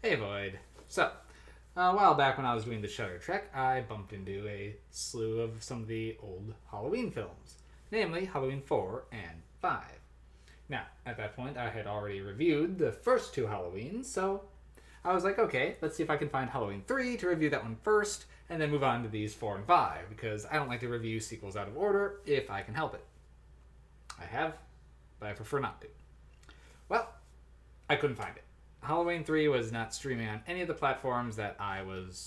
Hey, Void. So, a while back when I was doing the Shutter Trek, I bumped into a slew of some of the old Halloween films, namely Halloween 4 and 5. Now, at that point, I had already reviewed the first two Halloweens, so I was like, okay, let's see if I can find Halloween 3 to review that one first, and then move on to these 4 and 5, because I don't like to review sequels out of order if I can help it. I have, but I prefer not to. Well, I couldn't find it. Halloween 3 was not streaming on any of the platforms that I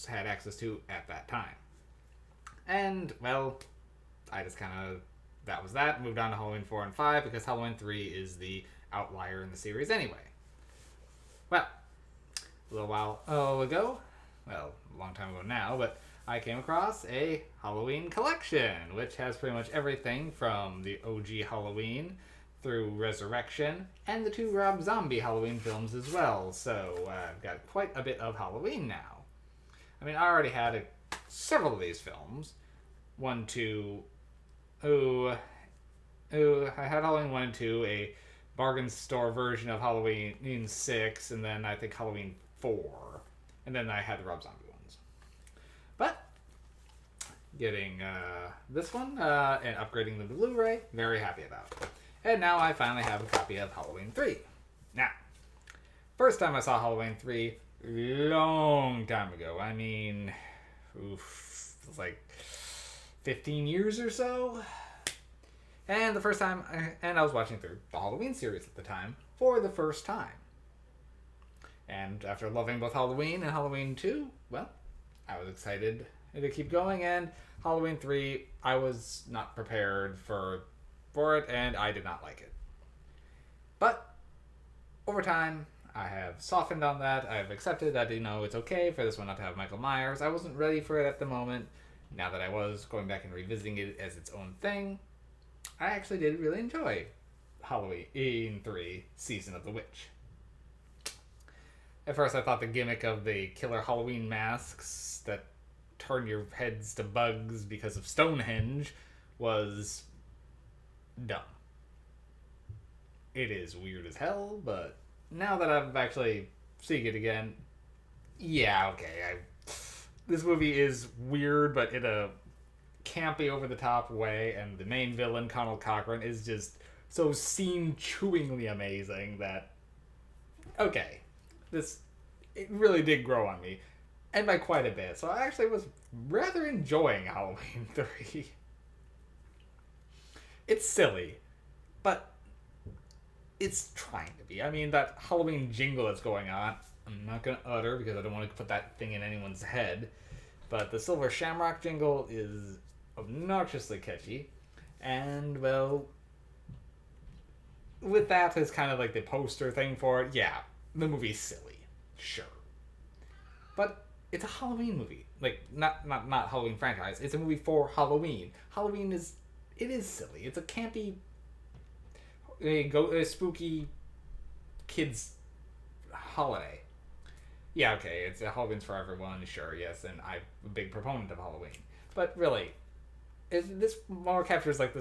had access to at that time. And, well, I just kind of, that was that, moved on to Halloween 4 and 5 because Halloween 3 is the outlier in the series anyway. Well, a little while ago, well, a long time ago now, but I came across a Halloween collection, which has pretty much everything from the OG Halloween through Resurrection, and the two Rob Zombie Halloween films as well. So I've got quite a bit of Halloween now. I mean, I already had several of these films. I had Halloween 1 and 2, a bargain store version of Halloween 6, and then I think Halloween 4. And then I had the Rob Zombie ones. But getting this one and upgrading the Blu-ray, very happy about it. And now I finally have a copy of Halloween 3. Now, first time I saw Halloween 3, long time ago. I mean, it was like 15 years or so. And the first time, I was watching through the Halloween series at the time for the first time. And after loving both Halloween and Halloween 2, well, I was excited to keep going. And Halloween 3, I was not prepared for it, and I did not like it. But over time, I have softened on that. I've accepted that, it's okay for this one not to have Michael Myers. I wasn't ready for it at the moment. Now that I was going back and revisiting it as its own thing, I actually did really enjoy Halloween 3 Season of the Witch. At first, I thought the gimmick of the killer Halloween masks that turn your heads to bugs because of Stonehenge was dumb. It is weird as hell, but now that I've actually seen it again, yeah, okay. This movie is weird, but in a campy, over-the-top way, and the main villain, Connell Cochran, is just so scene-chewingly amazing that, okay, it really did grow on me, and by quite a bit, so I actually was rather enjoying Halloween 3. It's silly, but it's trying to be. I mean, that Halloween jingle that's going on, I'm not going to utter because I don't want to put that thing in anyone's head, but the Silver Shamrock jingle is obnoxiously catchy, and, well, with that as kind of like the poster thing for it, yeah, the movie's silly, sure. But it's a Halloween movie. Like, not Halloween franchise, it's a movie for Halloween. Halloween is silly. It's a campy, a spooky kids holiday. Yeah, okay, it's Halloween's for everyone, sure, yes, and I'm a big proponent of Halloween. But really, this more captures like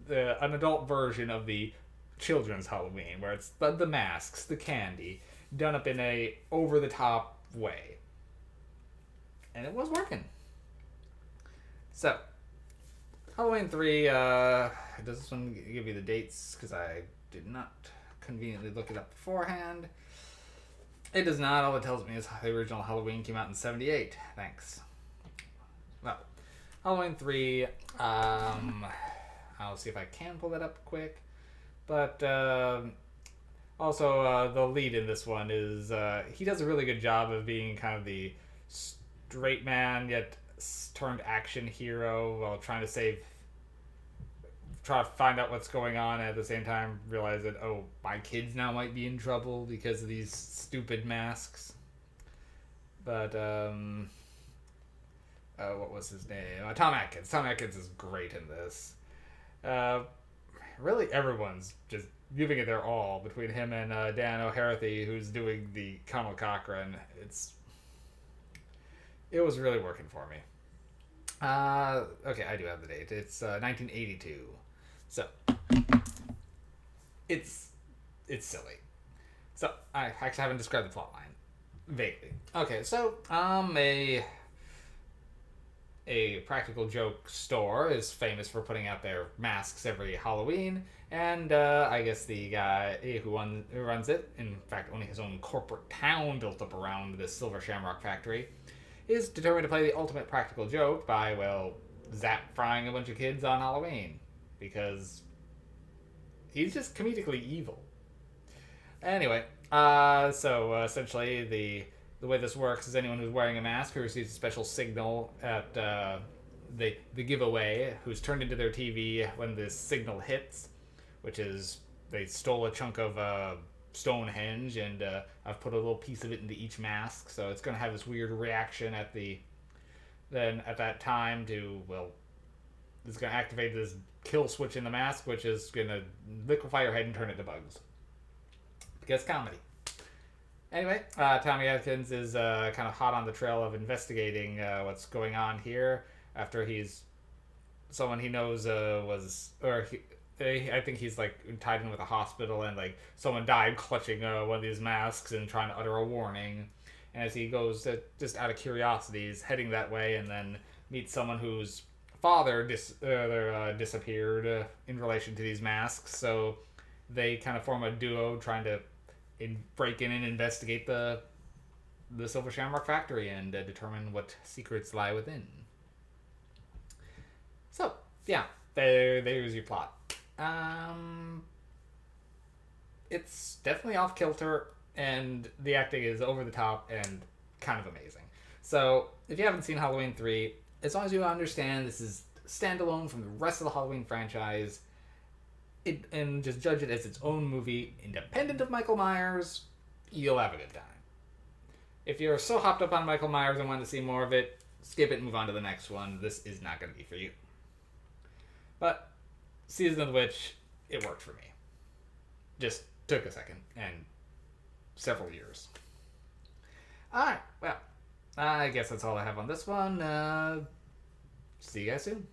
an adult version of the children's Halloween, where it's the masks, the candy, done up in a over-the-top way. And it was working. So, Halloween 3, does this one give you the dates? Because I did not conveniently look it up beforehand. It does not. All it tells me is the original Halloween came out in 1978. Thanks. Well, Halloween 3, I'll see if I can pull that up quick. But also, the lead in this one is, he does a really good job of being kind of the straight man, yet turned action hero while trying to find out what's going on, and at the same time realize that, oh, my kids now might be in trouble because of these stupid masks. But, what was his name? Tom Atkins. Tom Atkins is great in this. Really, everyone's just giving it their all between him and Dan O'Herlihy, who's doing the Connell Cochran. It was really working for me. Okay, I do have the date. It's 1982. So, it's silly. So, I actually haven't described the plot line. Vaguely. Okay, so a practical joke store is famous for putting out their masks every Halloween, and I guess the guy who runs it, in fact, owning his own corporate town built up around this Silver Shamrock factory, is determined to play the ultimate practical joke by, well, zap frying a bunch of kids on Halloween. Because he's just comedically evil. Anyway, essentially the way this works is anyone who's wearing a mask who receives a special signal at the giveaway, who's turned into their TV when this signal hits, which is they stole a chunk of Stonehenge, and I've put a little piece of it into each mask, so it's going to have this weird reaction at that time to, well, it's going to activate this kill switch in the mask, which is going to liquefy your head and turn it to bugs. Because comedy. Anyway, Tommy Atkins is kind of hot on the trail of investigating what's going on here after someone he knows I think he's like tied in with a hospital, and like someone died clutching one of these masks and trying to utter a warning. And as he goes, just out of curiosity, he's heading that way, and then meets someone whose father disappeared in relation to these masks. So they kind of form a duo trying to break in and investigate the Silver Shamrock factory and determine what secrets lie within. So, yeah, there's your plot. It's definitely off kilter, and the acting is over the top and kind of amazing. So, if you haven't seen Halloween 3, as long as you understand this is standalone from the rest of the Halloween franchise, and just judge it as its own movie, independent of Michael Myers, you'll have a good time. If you're so hopped up on Michael Myers and want to see more of it, skip it and move on to the next one. This is not going to be for you. But Season of the Witch, it worked for me. Just took a second and several years. Alright, well, I guess that's all I have on this one. See you guys soon.